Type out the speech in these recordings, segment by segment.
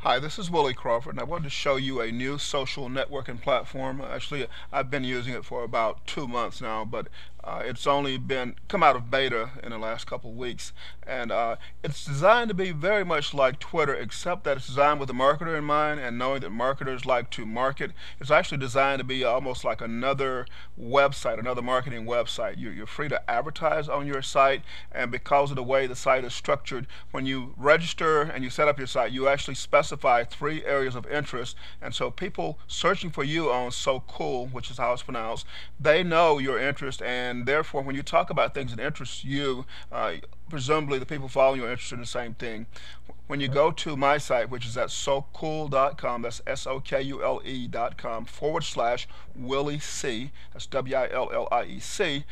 Hi, this is Willie Crawford, and I wanted to show you a new social networking platform. Actually, I've been using it for about 2 months now, but it's only been come out of beta in the last couple of weeks, and it's designed to be very much like Twitter, except that it's designed with the marketer in mind, and knowing that marketers like to market. It's actually designed to be almost like another website, another marketing website. You're free to advertise on your site, and because of the way the site is structured, when you register and you set up your site, you actually specify 3 areas of interest, and so people searching for you on Sokule, which is how it's pronounced, they know your interest, and therefore, when you talk about things that interest you, presumably the people following you are interested in the same thing. When you go to my site, which is at sokule.com, that's SOKULE.com / Willie C, that's WILLIEC,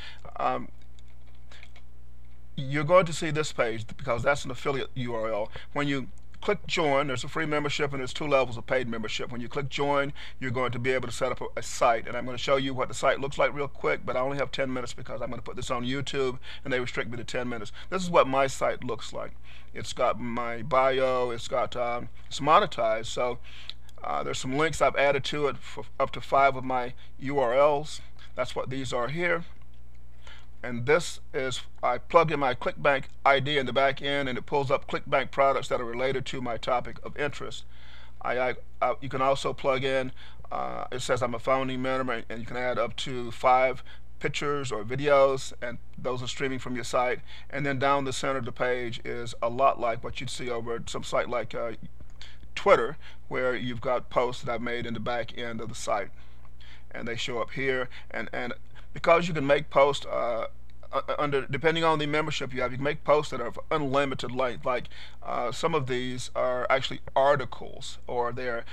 you're going to see this page because that's an affiliate URL. When you click join, there's a free membership and there's 2 levels of paid membership. When you click join, you're going to be able to set up a site, and I'm going to show you what the site looks like real quick, but I only have 10 minutes because I'm going to put this on YouTube and they restrict me to 10 minutes. This is what my site looks like. It's got my bio, it's monetized, so there's some links I've added to it for up to 5 of my URLs. That's what these are here. And this is, I plug in my ClickBank ID in the back end, and it pulls up ClickBank products that are related to my topic of interest. You can also plug in, it says I'm a founding member, and you can add up to 5 pictures or videos, and those are streaming from your site. And then down the center of the page is a lot like what you'd see over at some site like Twitter, where you've got posts that I've made in the back end of the site, and they show up here. And because you can make posts depending on the membership you have, you can make posts that are of unlimited length. Like some of these are actually articles, or they're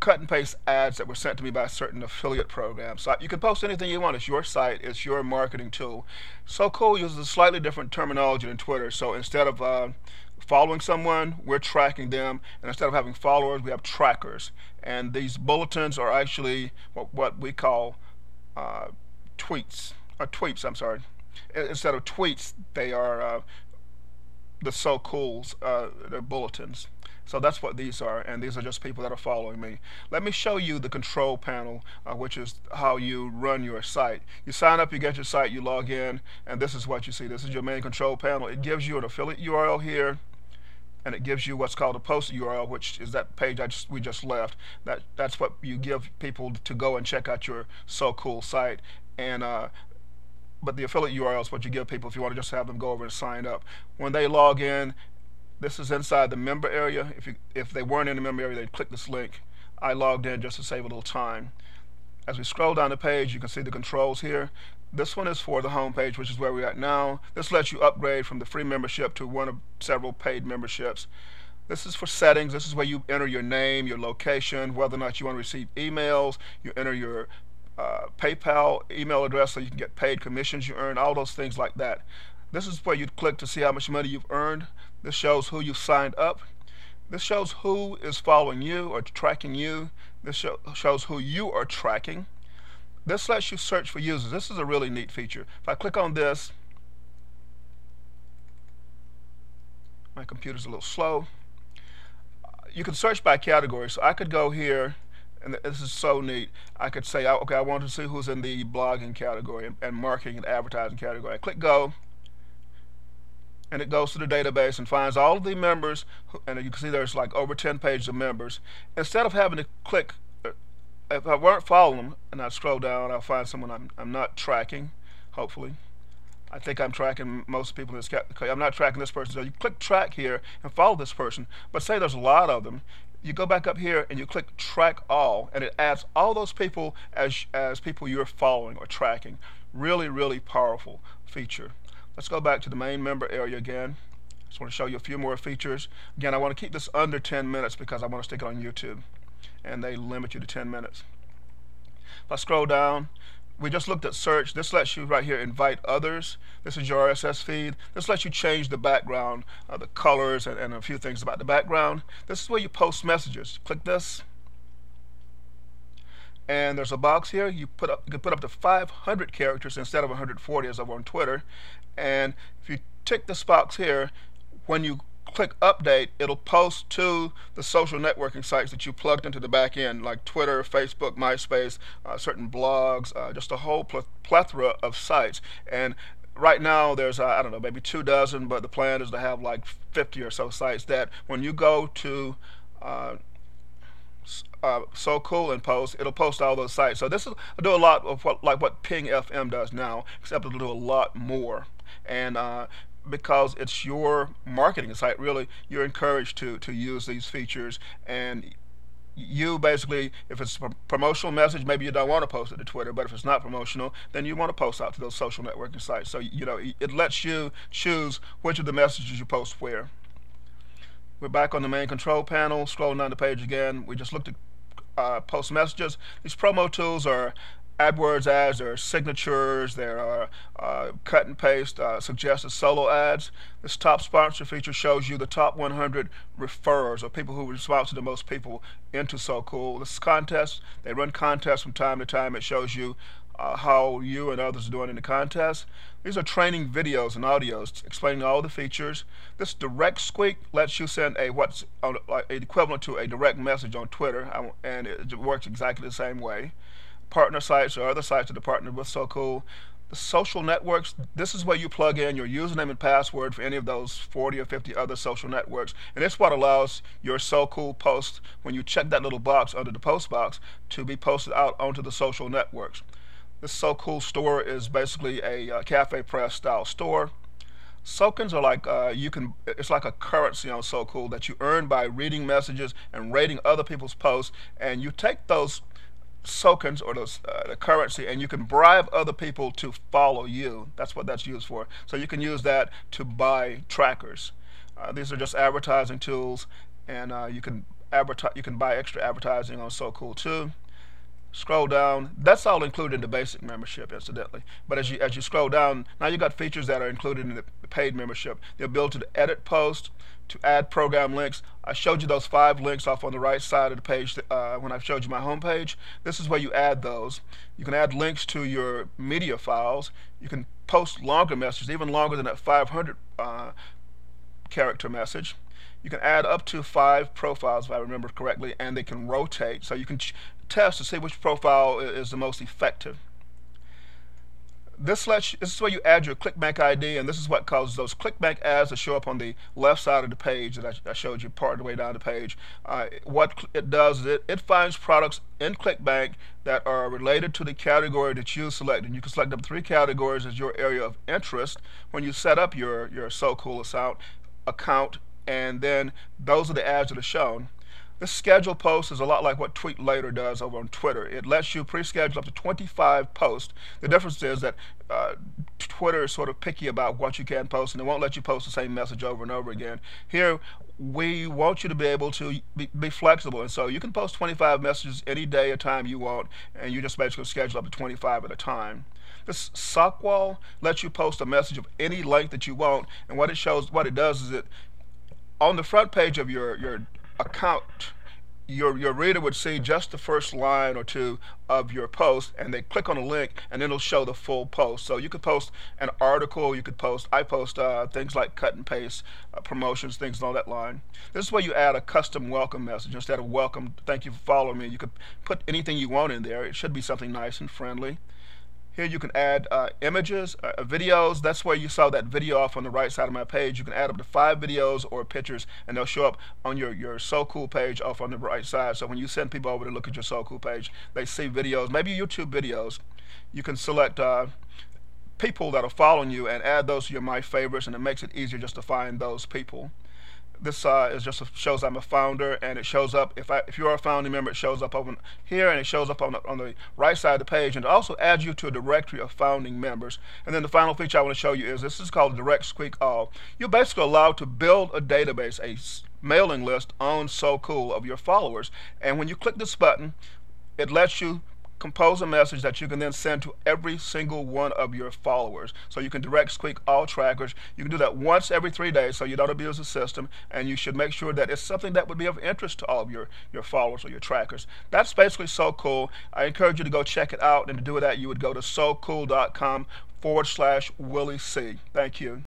cut and paste ads that were sent to me by certain affiliate programs. So you can post anything you want. It's your site. It's your marketing tool. Sokule uses a slightly different terminology than Twitter. So instead of following someone, we're tracking them, and instead of having followers, we have trackers. And these bulletins are actually what we call tweets. I'm sorry. Instead of tweets, they are the Sokules, they're bulletins. So that's what these are, and these are just people that are following me. Let me show you the control panel, which is how you run your site. You sign up, you get your site, you log in, and this is what you see. This is your main control panel. It gives you an affiliate URL here, and it gives you what's called a post URL, which is that page we just left. That's what you give people to go and check out your Sokule site. And but the affiliate URL is what you give people if you want to just have them go over and sign up. When they log in, this is inside the member area. If they weren't in the member area, they'd click this link. I logged in just to save a little time. As we scroll down the page, you can see the controls here. This one is for the home page, which is where we're at now. This lets you upgrade from the free membership to one of several paid memberships. This is for settings. This is where you enter your name, your location, whether or not you want to receive emails. You enter your PayPal email address so you can get paid commissions you earn, all those things like that. This is where you'd click to see how much money you've earned. This shows who you've signed up. This shows who is following you or tracking you. This shows who you are tracking. This lets you search for users. This is a really neat feature. If I click on this, my computer's a little slow. You can search by category. So I could go here, and this is so neat. I could say, okay, I want to see who's in the blogging category and marketing and advertising category. I click go, and it goes to the database and finds all of the members, and you can see there's like over 10 pages of members. Instead of having to click, if I weren't following them, and I scroll down, I'll find someone I'm not tracking, hopefully. I think I'm tracking most people in this category. I'm not tracking this person. So you click track here and follow this person, but say there's a lot of them. You go back up here and you click track all, and it adds all those people as people you're following or tracking. Really, really powerful feature. Let's go back to the main member area again. Just want to show you a few more features. Again, I want to keep this under 10 minutes because I want to stick it on YouTube, and they limit you to 10 minutes. If I scroll down, we just looked at search. This lets you right here invite others. This is your RSS feed. This lets you change the background, the colors, and a few things about the background. This is where you post messages. Click this, and there's a box here. You can put up to 500 characters instead of 140 as over on Twitter. And if you tick this box here, when you click update, it'll post to the social networking sites that you plugged into the back end, like Twitter, Facebook, MySpace, certain blogs, just a whole plethora of sites. And right now there's I don't know, maybe 2 dozen, but the plan is to have like 50 or so sites that when you go to uh, Sokule and post, it'll post all those sites. So this will do a lot of what Ping FM does now, except it'll do a lot more. And because it's your marketing site, really, you're encouraged to use these features. And you basically, if it's a promotional message, maybe you don't want to post it to Twitter, but if it's not promotional, then you want to post out to those social networking sites. So, it lets you choose which of the messages you post where. We're back on the main control panel, scrolling down the page again. We just looked at post messages. These promo tools are AdWords ads, there are signatures, there are cut and paste, suggested solo ads. This top sponsor feature shows you the top 100 referrers, or people who sponsor the most people into Sokule. This is contests. They run contests from time to time. It shows you how you and others are doing in the contest. These are training videos and audios explaining all the features. This direct squeak lets you send what's equivalent to a direct message on Twitter, and it works exactly the same way. Partner sites or other sites that are partnered with Sokule. The social networks, this is where you plug in your username and password for any of those 40 or 50 other social networks. And it's what allows your Sokule post, when you check that little box under the post box, to be posted out onto the social networks. This Sokule store is basically a Cafe Press style store. Tokens are like it's like a currency on Sokule that you earn by reading messages and rating other people's posts, and you take those tokens or the currency, and you can bribe other people to follow you. That's what that's used for. So you can use that to buy trackers. These are just advertising tools, and you can buy extra advertising on Sokule too. Scroll down. That's all included in the basic membership, incidentally. But as you scroll down, now you got features that are included in the paid membership. The ability to edit posts, to add program links. I showed you those 5 links off on the right side of the page when I showed you my home page. This is where you add those. You can add links to your media files. You can post longer messages, even longer than that 500 character message. You can add up to 5 profiles, if I remember correctly, and they can rotate. So you can test to see which profile is the most effective. This is where you add your ClickBank ID, and this is what causes those ClickBank ads to show up on the left side of the page that I showed you part of the way down the page. What it does is it finds products in ClickBank that are related to the category that you selected. You can select up 3 categories as your area of interest when you set up your Sokule account, and then those are the ads that are shown. This schedule post is a lot like what Tweet Later does over on Twitter. It lets you pre-schedule up to 25 posts. The difference is that Twitter is sort of picky about what you can post, and it won't let you post the same message over and over again. Here, we want you to be able to be flexible, and so you can post 25 messages any day or time you want, and you just basically schedule up to 25 at a time. This sock wall lets you post a message of any length that you want, and what it does is on the front page of your account, your reader would see just the first line or 2 of your post, and they click on a link, and then it'll show the full post. So you could post an article, I post things like cut and paste, promotions, things along that line. This is where you add a custom welcome message. Instead of welcome, thank you for following me, you could put anything you want in there. It should be something nice and friendly. Here you can add images, videos. That's where you saw that video off on the right side of my page. You can add up to 5 videos or pictures, and they'll show up on your Sokule page off on the right side. So when you send people over to look at your Sokule page, they see videos, maybe YouTube videos. You can select people that are following you and add those to your My Favorites, and it makes it easier just to find those people. This shows I'm a founder, and it shows up, if you are a founding member, it shows up over here, and it shows up on the right side of the page, and it also adds you to a directory of founding members. And then the final feature I want to show you is this is called Direct Squeak All. You're basically allowed to build a database, a mailing list on Sokule of your followers, and when you click this button, it lets you compose a message that you can then send to every single one of your followers. So you can direct squeak all trackers. You can do that once every 3 days so you don't abuse the system, and you should make sure that it's something that would be of interest to all of your followers or your trackers. That's basically Sokule. I encourage you to go check it out, and to do that you would go to sokule.com/Willie C. Thank you.